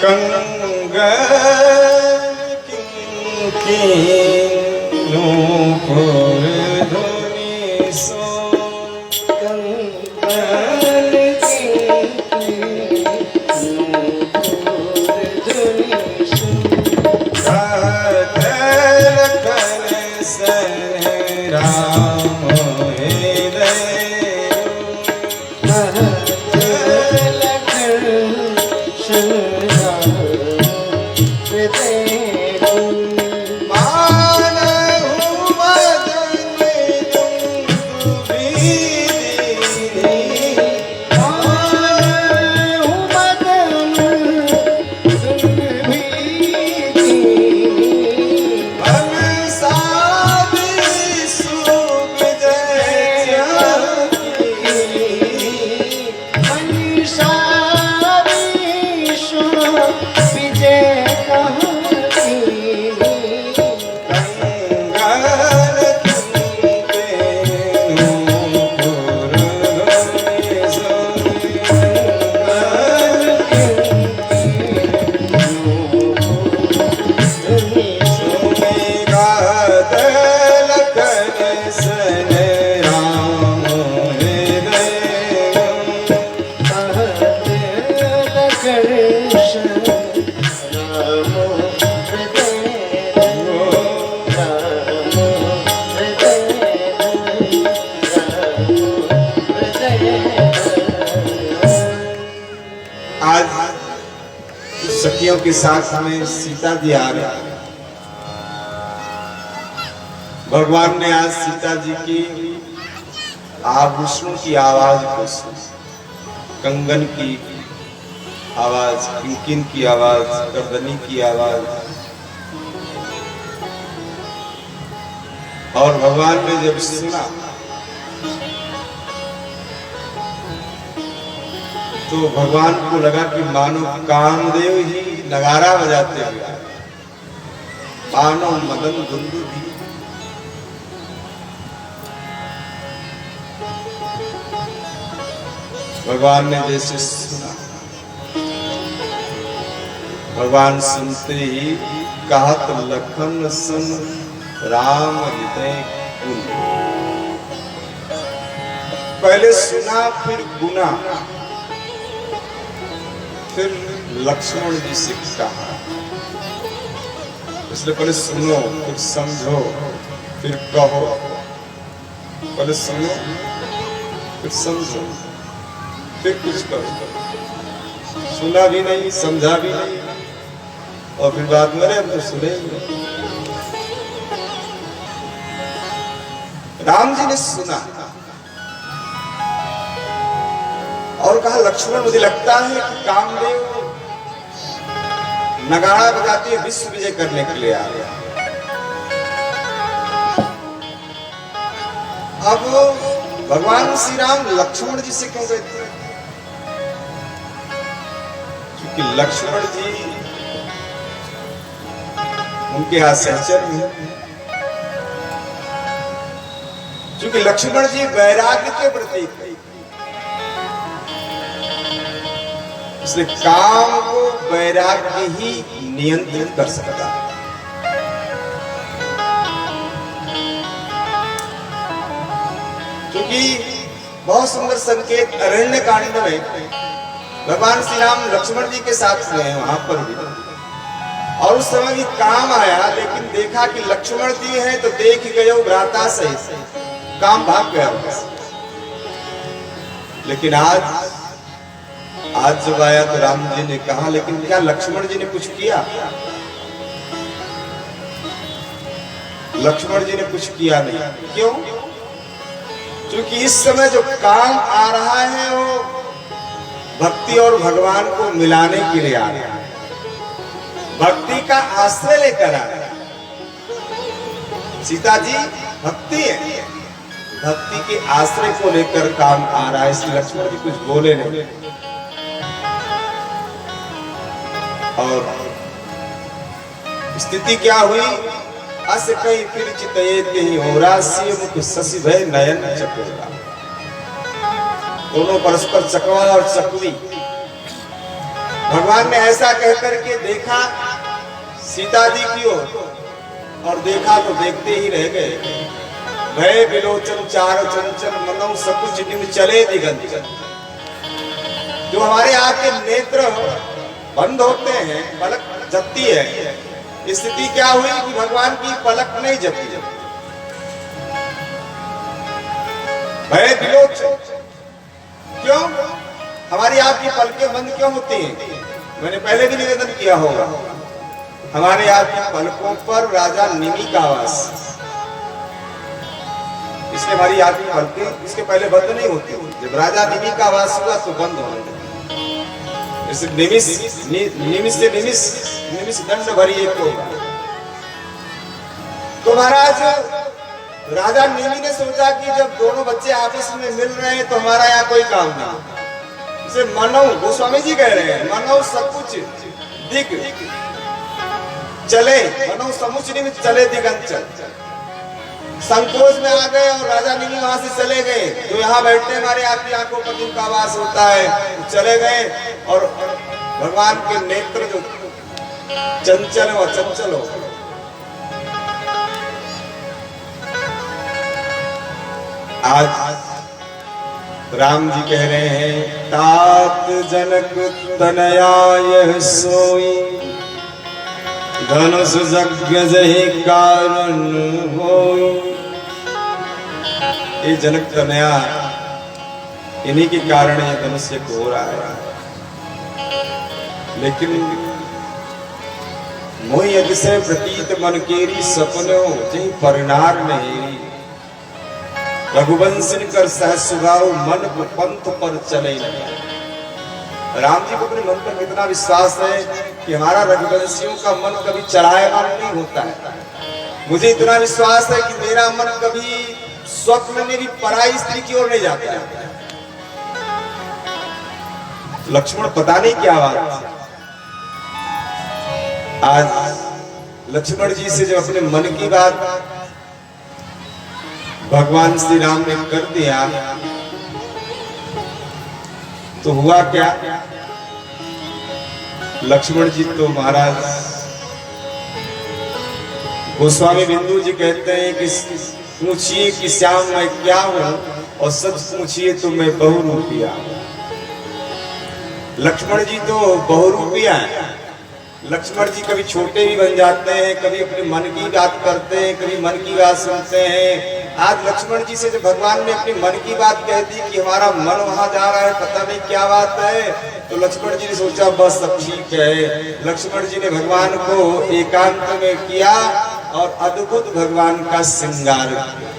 कंगन की नूपुर धुनी सो कंगन की नूपुर धुनी सो कहत लखन सन राम हृदय सखियों के साथ हमें सीता जी आ गया। भगवान ने आज सीता जी की आभूषणों की आवाज को सुना, कंगन की आवाज, किंकिन की आवाज, गर्दनी की आवाज। और भगवान ने जब सुना तो भगवान को लगा कि मानो कामदेव ही नगारा बजाते हुए, मानो मदन दुंदुभी। भगवान ने जैसे सुना, भगवान सुनते ही कहत लखन सन राम हृदय कुल। पहले सुना फिर गुना, फिर लक्ष्मण जी से कहा। इसलिए पहले सुनो, फिर समझो, फिर कहो। पहले सुनो, फिर समझो, फिर कुछ कहो। सुना भी नहीं, समझा भी नहीं, और फिर बाद में हम तो सुने। राम जी ने सुना और कहा, लक्ष्मण मुझे लगता है कि कामदेव नगाड़ा बजाते हुए विश्व विजय करने के लिए आ गया। अब भगवान श्री राम लक्ष्मण जी से क्यों कहते हैं? क्योंकि लक्ष्मण जी उनके हाथ सहचर हैं। क्योंकि लक्ष्मण जी वैराग्य के प्रतीक है। इसलिए काम को वैराग्य ही नियंत्रित कर सकता है। क्योंकि बहुत सुंदर संकेत अरण्य कांड में भगवान श्री राम लक्ष्मण जी के साथ हुए हैं वहां पर भी, और उस समय भी काम आया, लेकिन देखा कि लक्ष्मण जी हैं तो देख गए भ्राता से काम भाग गया। लेकिन आज जब आया तो राम जी ने कहा, लेकिन क्या लक्ष्मण जी ने कुछ किया? लक्ष्मण जी ने कुछ किया नहीं। क्यों? क्योंकि इस समय जो काम आ रहा है वो भक्ति और भगवान को मिलाने के लिए आ रहा है, भक्ति का आश्रय लेकर आ रहा है। सीता जी भक्ति है, भक्ति के आश्रय को लेकर काम आ रहा है। इसलिए लक्ष्मण जी कुछ बोले नहीं। और स्थिति क्या हुई? अस कई फिर चितये कहीं होरा से मुख शशि भय नयन चकोरा। दोनों परस्पर चकवा और चकवी भगवान ने ऐसा कहकर के देखा सीता जी की ओर और देखा तो देखते ही रह गए। भय विलोचन चार चंचल मनौ सकुच निम चले दिगंत। जो हमारे आपके नेत्र बंद होते हैं, पलक झपती है, स्थिति क्या हुई कि भगवान की पलक नहीं झपती। भय विलोचन, क्यों हमारी आपकी पलकें बंद क्यों होती हैं? मैंने पहले भी निवेदन किया होगा, हमारे आपकी पलकों पर राजा निमि का वास, इसलिए हमारी आपकी पलकें इसके पहले बंद नहीं होती। जब राजा निमि का वास हुआ तो बंद होने लगी। निमिष दंड भरी एक होगा। तो महाराज राजा निमि ने सोचा कि जब दोनों बच्चे आपस में मिल रहे हैं तो हमारा यहाँ कोई काम नहीं। इसे मनौ, गोस्वामी जी कह रहे हैं, मनौ सकुच दिग चले, मनौ समुच निमित चले दिगंत चल। संकोच में आ गए और राजा निमि वहां से चले गए। जो यहाँ बैठते हमारे आपकी आंखों पर जिनका वास होता है चले गए और भगवान के नेत्र जो चंचल व चंचल हो। आज राम जी कह रहे हैं, तात जनक तनयाय सोई धनुष यज्ञ जहि कारण होई। ये जनक तनया, इन्हीं के कारण ये धनुष यज्ञ हो रहा है। लेकिन मोहि अतिशय प्रतीत मन केरी सपनो जहि परिणार नहीं। रघुवंशन कर सहज सुगाओ मन को पंथ पर चले नहीं। राम जी को अपने मन पर कितना विश्वास है कि हमारा रघुवंशियों का मन कभी चढ़ाएमान नहीं होता है। मुझे इतना विश्वास है कि मेरा मन कभी स्वप्न में भी पराई स्त्री की ओर नहीं जाता है। लक्ष्मण पता नहीं क्या बात, आज लक्ष्मण जी से जब अपने मन की बात भगवान श्री राम ने कर दिया तो हुआ क्या? लक्ष्मण जी तो महाराज गोस्वामी बिंदु जी कहते हैं कि पूछिए कि श्याम मैं क्या हूं और सच पूछिए तो मैं बहुरूपिया। लक्ष्मण जी तो बहुरूपिया है। लक्ष्मण जी कभी छोटे भी बन जाते हैं, कभी अपने मन की बात करते हैं, कभी मन की बात सुनते हैं। आज लक्ष्मण जी से जब भगवान ने अपनी मन की बात कह दी कि हमारा मन वहां जा रहा है, पता नहीं क्या बात है, तो लक्ष्मण जी ने सोचा बस अब ठीक है। लक्ष्मण जी ने भगवान को एकांत में किया और अद्भुत भगवान का श्रृंगार किया।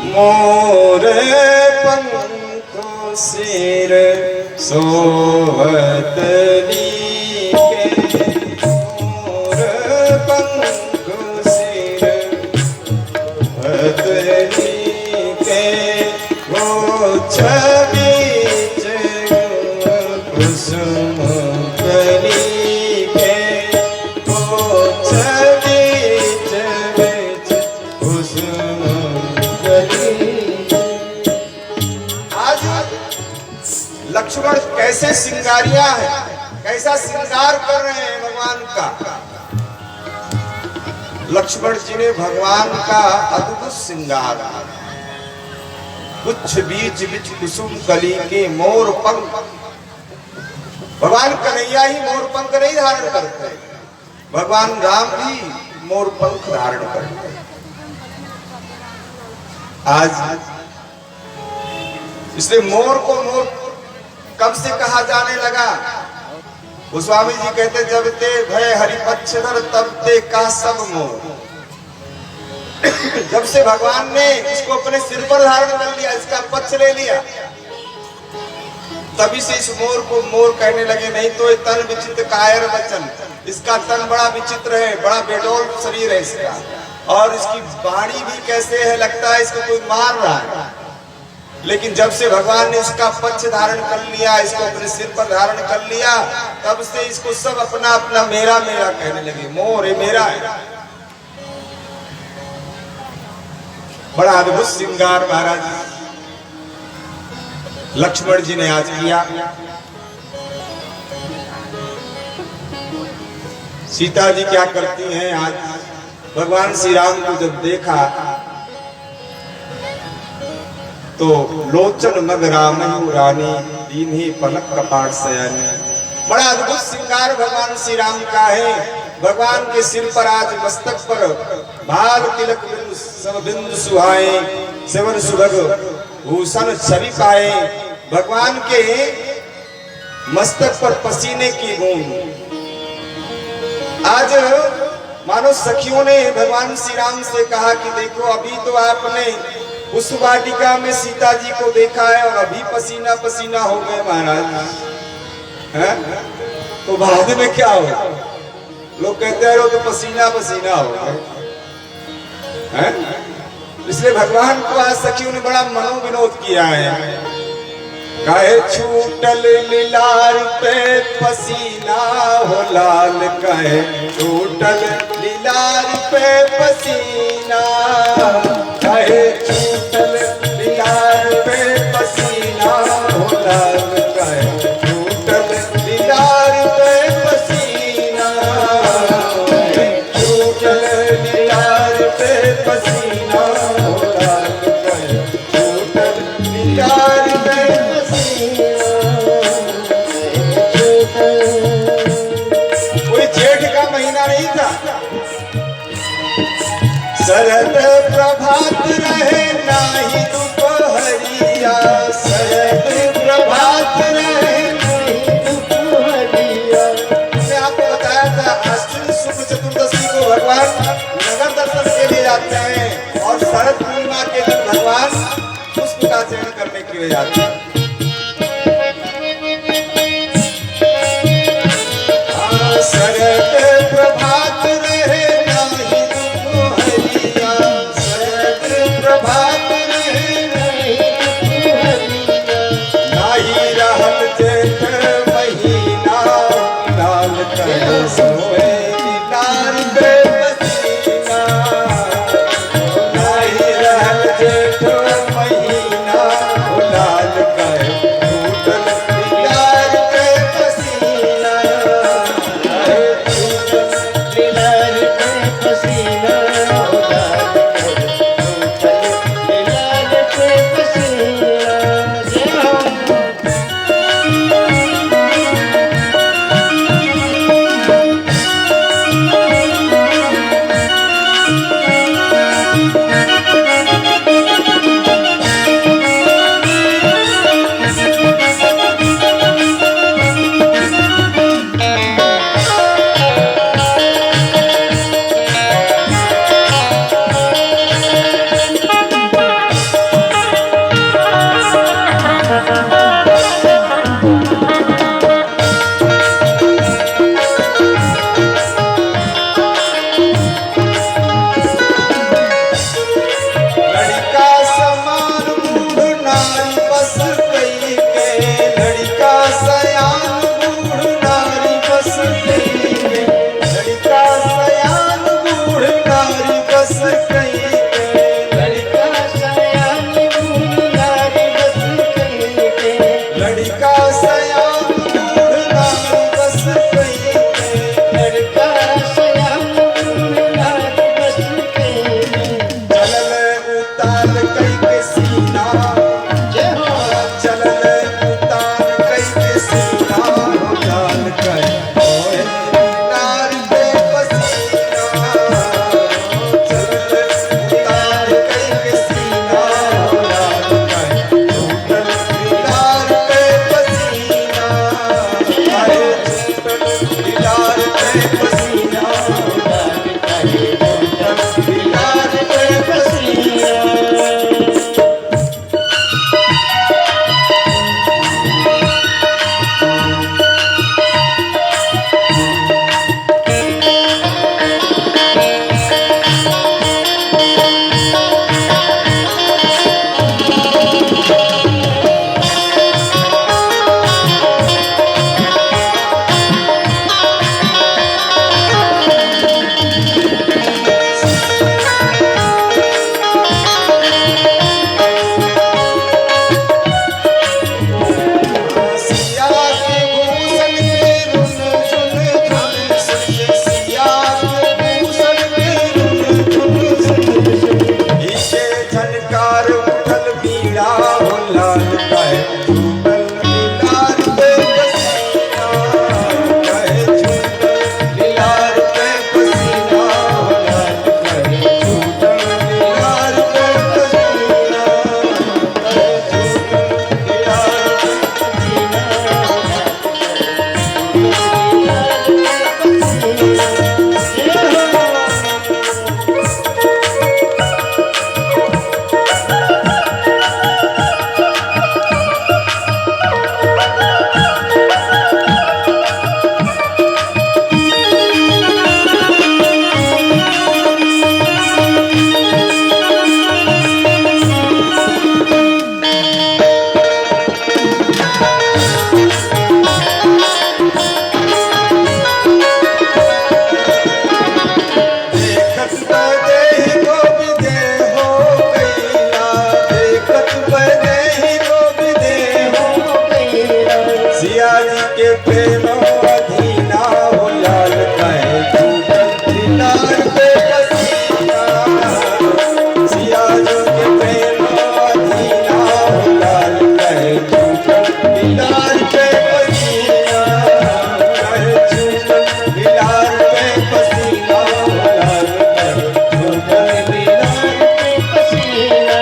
मोरे पंखों सिर सोवत लीके, मोर पंखों सिर सोवत लीके, वो छवि कुसुम कली के, वो छवि कुसुम कली। आज लक्ष्मण कैसे श्रृंगारिया है, कैसा श्रृंगार कर रहे हैं भगवान का। लक्ष्मण जी ने भगवान का अद्भुत श्रृंगार, कुछ बीच बीच कुसुम कली के मोर पंख। भगवान कन्हैया ही मोर पंख नहीं धारण करते, भगवान राम भी मोर पंख धारण करते। आज इसलिए मोर को मोर कब से कहा जाने लगा? गोस्वामी जी कहते जब ते भय हरिपक्षधर तब ते का सब मोर। जब से भगवान ने इसको अपने सिर पर धारण कर लिया, इसका पक्ष ले लिया, तभी से इस मोर को मोर कहने लगे। नहीं तो ये तन विचित्र कायर वचन, इसका तन बड़ा विचित्र है, बड़ा बेडौल शरीर है इसका, और इसकी वाणी भी कैसे है, लगता है इसको कोई मार रहा है। लेकिन जब से भगवान ने इसका पक्ष धारण कर लिया, इसको अपने सिर पर धारण कर लिया, तब से इसको सब अपना अपना मेरा मेरा कहने लगे। मोर ये मेरा है। बड़ा अद्भुत श्रृंगार महाराज लक्ष्मण जी ने आज किया। सीता जी क्या करती हैं? आज भगवान श्री राम को जब देखा तो लोचन मग राम रानी दीन ही पलक कपाट सयानी। बड़ा अद्भुत श्रृंगार भगवान श्री राम का है। भगवान के सिर पर आज मस्तक पर भाल तिलक बिंदु सब बिंदु सुहाए, सेवन सुभग भूषण छवि पाए। भगवान के मस्तक पर पसीने की बूंद। आज मानो सखियों ने भगवान श्री राम से कहा कि देखो अभी तो आपने उस वाटिका में सीता जी को देखा है और अभी पसीना पसीना हो गए महाराज, हैं? तो बाद में क्या हो? लोग कहते हैं वो तो पसीना पसीना हो गए, हैं? इसलिए भगवान को आज सखियों ने बड़ा मनोविनोद किया है। काहे छूटल लीलार पे पसीना हो लाल, काहे छूटल लीलार पे पसीना, काहे छूटल लीलार पे पसीना हो लाल, काहे छूटल लीलार पे पसीना, छूटल लीलार पे पसीना हो लाल, काहे छूटल लीलार पे। शरद प्रभात रहे नाही दोपहरिया, शरद प्रभात रहे नाही दोपहरिया। मैंने आपको बताया था अश्विन शुक्ल चतुर्दशी को भगवान नगर दर्शन के लिए जाते हैं और शरद पूर्णिमा के दिन भगवान पुष्प का चयन करने के लिए जाते हैं। शरद प्रभात रहे नाही दोपहरिया, शरद प्रभात रहे नाही दोपहरिया, नाही रहल जेठ महीना लाल, कहे सोए लीलार पे पसीना, नाही रहल जेठ महीना लाल, कहे छूटल लीलार पे पसीना, के प्रेम अधीना हो लाल कहे छूटल दिलार पे पसीना सिया जो के प्रेम अधीना हो लाल कहे छूटल दिलार पे पसीना कहे छूटल दिलार पे पसीना हो लाल कहे छूटल दिलार पे पसीना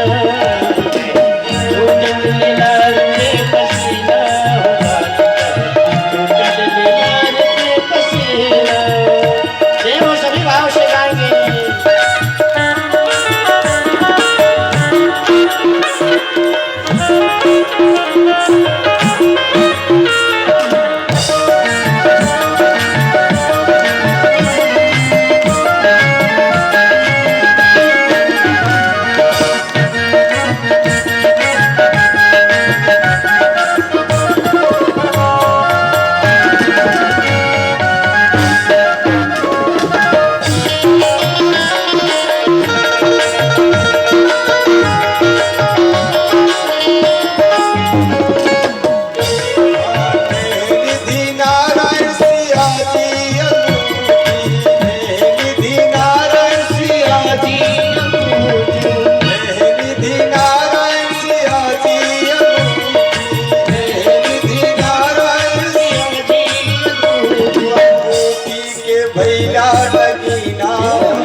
भैया लगीना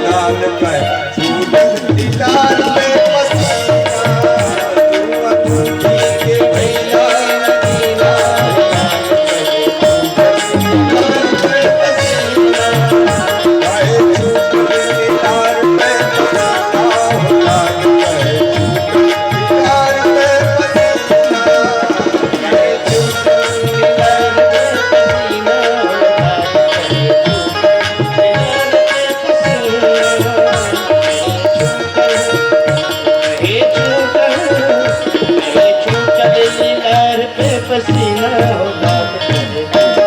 लाल पे छूटल दिलार पे पसीना तू के भैया लगीना लाल पे पसीना कहे छूटल दिलार पे पसीना लाल कहे दिलार पे पसीना कहे छूटल दिलार पे पसीना पसीना होगा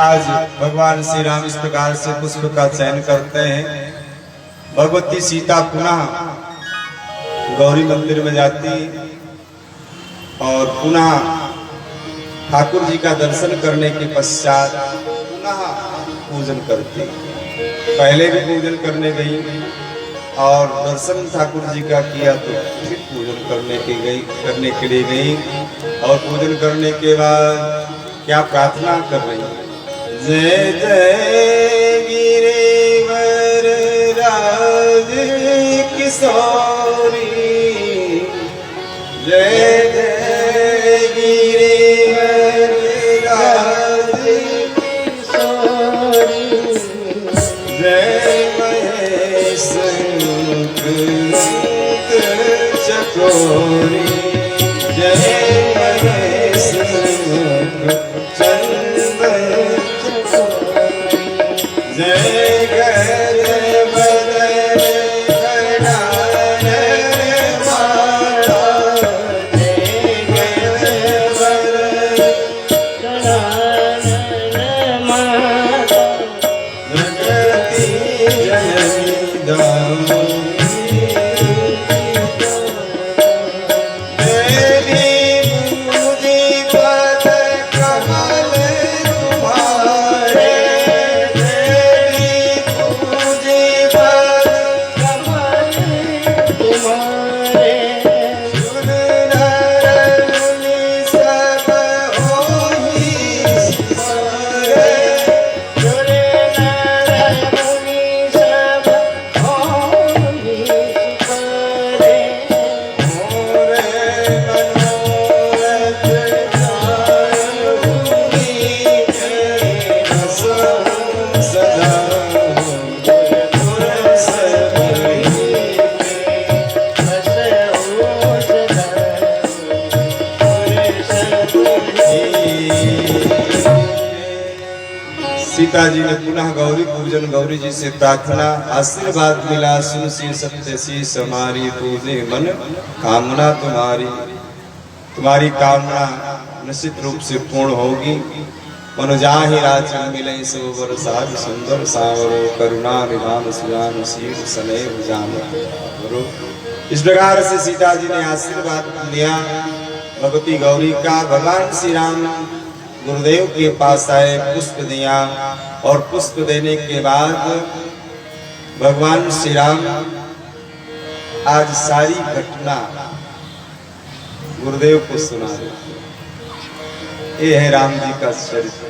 आज भगवान श्री राम इस प्रकार से पुष्प का चयन करते हैं। भगवती सीता पुनः गौरी मंदिर में जाती और पुनः ठाकुर जी का दर्शन करने के पश्चात पुनः पूजन करती। पहले भी पूजन करने गई और दर्शन ठाकुर जी का किया तो फिर पूजन करने के लिए गई और पूजन करने के बाद क्या प्रार्थना कर रही है? जय जय गिरिवर राज किशोरी जय जय गिरिवर राज किशोरी जय महेश चकोरी जय महेश जय जय बदन घनान माता जय जय बदन घनान माता जगती जननी दामुनी सीता जी ने पुनः गौरी पूजन, गौरी जी से प्रार्थना, आशीर्वाद मिला, सुन सी सत्य शीस हमारी, पूजे मन कामना तुम्हारी। तुम्हारी कामना निश्चित रूप से पूर्ण होगी। मनुजाहि राजन मिले सोवर साज सुंदर सावरो, करुणा निधान सुजान शील सनेह जानो। इस प्रकार से सीता जी ने आशीर्वाद लिया भगवती गौरी का। भगवान श्री राम गुरुदेव के पास आए, पुष्प दिया और पुष्प देने के बाद भगवान श्री राम आज सारी घटना गुरुदेव को सुना रहे। ये है राम जी का चरित्र।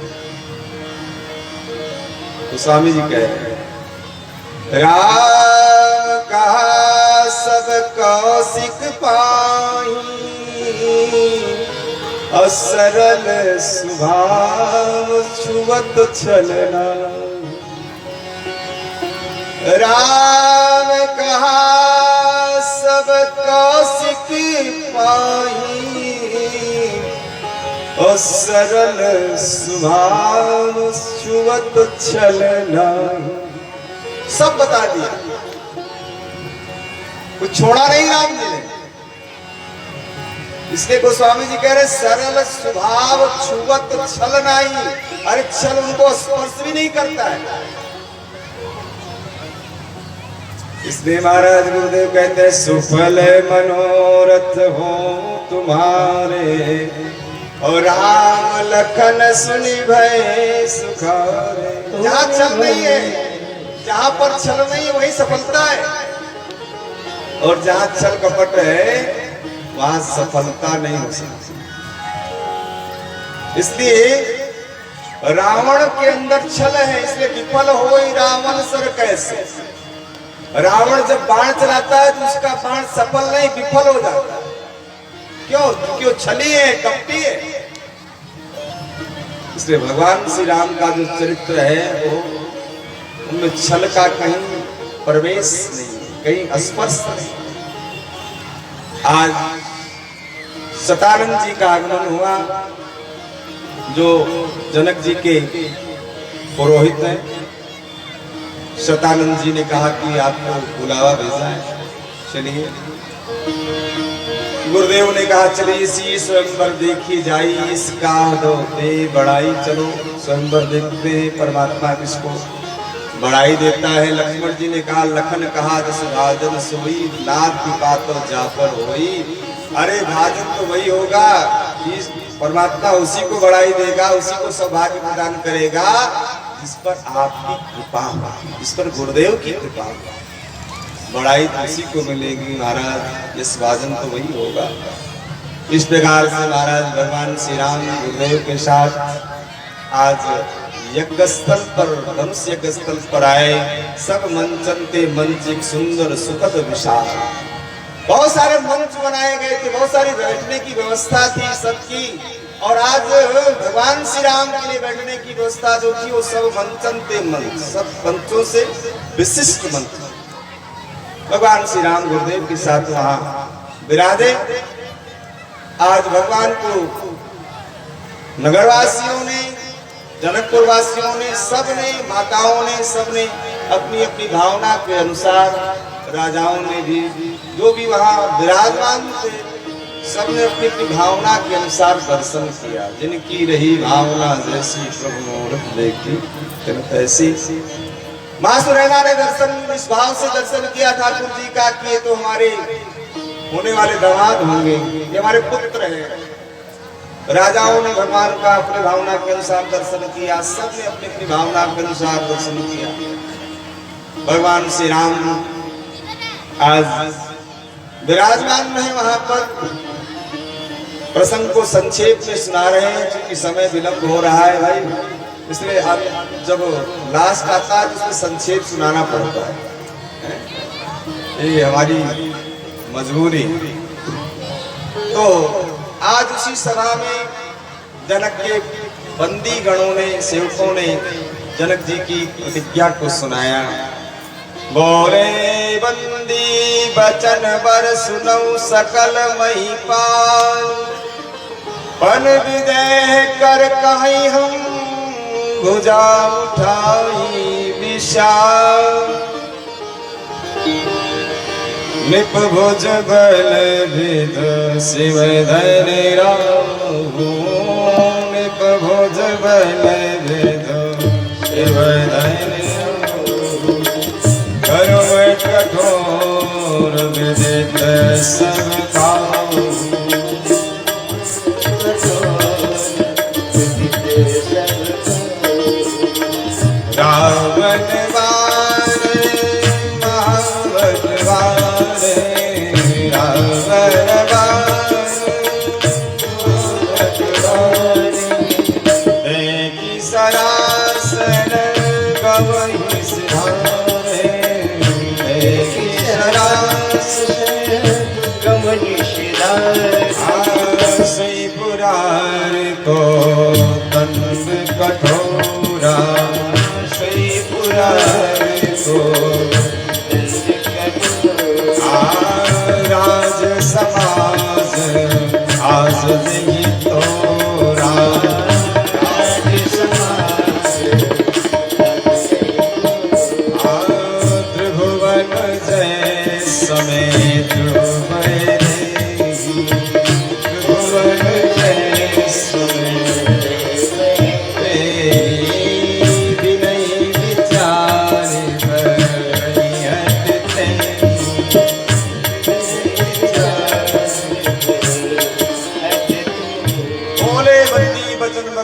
तो स्वामी जी कह रहे राम कहा सब कौशिक पाई, असरल स्वभाव छुवत छलना। राम कहा सब कौशिक पाई, असरल स्वभाव छुवत छलना। सब बता दिया, कुछ छोड़ा नहीं राम जी ने। इसलिए गोस्वामी जी कह रहे सरल स्वभाव छुवत छल नहीं। अरे छल उनको स्पर्श भी नहीं करता है। इसलिए महाराज गुरुदेव कहते हैं सुफल मनोरथ हो तुम्हारे, और राम लखन सुनि भय सुखारे। जहां छल नहीं है, जहां पर छल नहीं है वही सफलता है, और जहां छल कपट है वहां सफलता नहीं हो सकती। इसलिए रावण के अंदर छल है, इसलिए विफल हो ही रावण सर कैसे। रावण जब बाण चलाता है तो उसका बाण सफल नहीं विफल हो जाता है। क्यों? क्योंकि वो छली है, कपटी है। इसलिए भगवान श्री राम का जो चरित्र है वो उनमें छल का कहीं प्रवेश नहीं, कहीं स्पर्श नहीं। आज सतानंद जी का आगमन हुआ, जो जनक जी के पुरोहित हैं। सतानंद जी ने कहा कि आपको बुलावा भेजा है, चलिए। गुरुदेव ने कहा चलिए इसी स्वयंवर देखी जाई, इसका दो दे बढ़ाई। चलो स्वयंवर देखते हैं परमात्मा किसको बढ़ाई देता है। लक्ष्मण जी ने कहा लखन कहा दस भाजन सोई, नाथ की बात जापर होई। अरे भाजन तो वही होगा, परमात्मा उसी को बढ़ाई देगा, उसी को सौभाग्य प्रदान करेगा जिस पर आपकी कृपा हो, जिस पर गुरुदेव की कृपा हो। बढ़ाई तो उसी को मिलेगी महाराज, इस भाजन तो वही होगा। इस प्रकार से महाराज भगवान श्री राम गुरुदेव के साथ आज यज्ञ स्थल पर, धनुष यज्ञ स्थल पर आए। सब मंचनते मंच एक सुंदर सुखद विशाल। बहुत सारे मंच बनाए गए थे, बहुत सारी बैठने की व्यवस्था थी सबकी। और आज भगवान श्री राम के लिए बैठने की व्यवस्था जो थी वो सब मंचनते मंच, सब मंचों से विशिष्ट मंच भगवान श्री राम गुरुदेव के साथ वहां विराजे। आज भगवान को नगरवासियों ने, जनकपुर वासियों ने, सबने, माताओं ने, सबने अपनी अपनी भावना के अनुसार, राजाओं ने भी, जो भी वहां विराजमान थे, सबने अपनी अपनी भावना के अनुसार दर्शन किया। जिनकी रही भावना जैसी प्रभु मूरत देखी तैसी। मां सुनैना ने दर्शन इस भाव से दर्शन किया ठाकुर जी का कि ये तो हमारे होने वाले दामाद होंगे, ये हमारे पुत्र हैं। राजाओं ने भगवान का अपनी भावना के अनुसार दर्शन किया, सबने अपनी अपनी भावना के अनुसार दर्शन किया। भगवान श्री राम आज विराजमान है वहां पर। प्रसंग को संक्षेप में सुना रहे हैं क्योंकि समय विलंब हो रहा है भाई, इसलिए अब जब लास्ट आता है तो उसमें संक्षेप सुनाना पड़ता है, ये हमारी मजबूरी। तो आज उसी सभा में जनक के बंदी गणों ने, सेवकों ने जनक जी की प्रतिज्ञा को सुनाया। बोले बंदी बचन बर सुनऊ सकल महिपाल, पन विदेह कर कहीं हम भुजा उठाई विशाल निप भुज बल विद शिव धन राहु निप भुज बल विद शिव धन राहु कर्म कठोर विदित सब काहू रावण वारे महावत वारे रावण वारे देखी सरासन गवहि सिधारे देखी सरासन गवहि सिधारे श्री पुरार को दंड कठोरा राज समाज आज नहीं तोरा राज समाज त्रिभुवन जय समेत त्रिभुवन जय समेत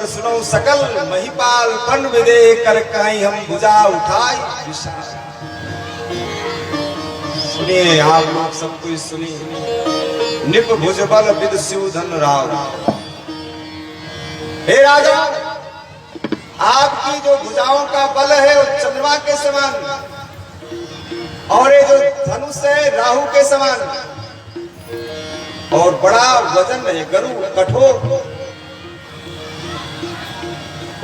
सुनो सकल महिपाल पन विदे कर कहीं हम भुजा उठाई विशाल। सुनिए आप लोग सब कुछ सुनिए। निप भुज बल विद शिव धन राव। हे राजा आपकी जो भुजाओं का बल है वो चंद्रमा के समान और ये जो धनुष है राहु के समान और बड़ा वजन है गरु कठोर।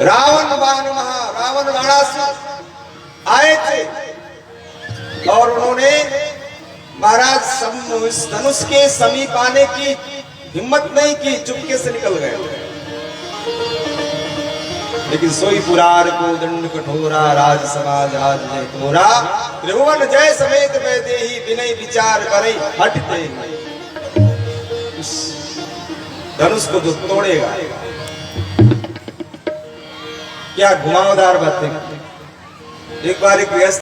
रावण बाणासुर आए थे और उन्होंने महाराज इस धनुष के समीप आने की हिम्मत नहीं की, चुपके से निकल गए। लेकिन सोई पुरार को दंड कठोरा राज समाज आज ने तोरा त्रिभुवन जय समेत वैदेही विनय विचार करे हटते उस धनुष को जो तोड़ेगा। क्या घुमावदार बातें। एक बार एक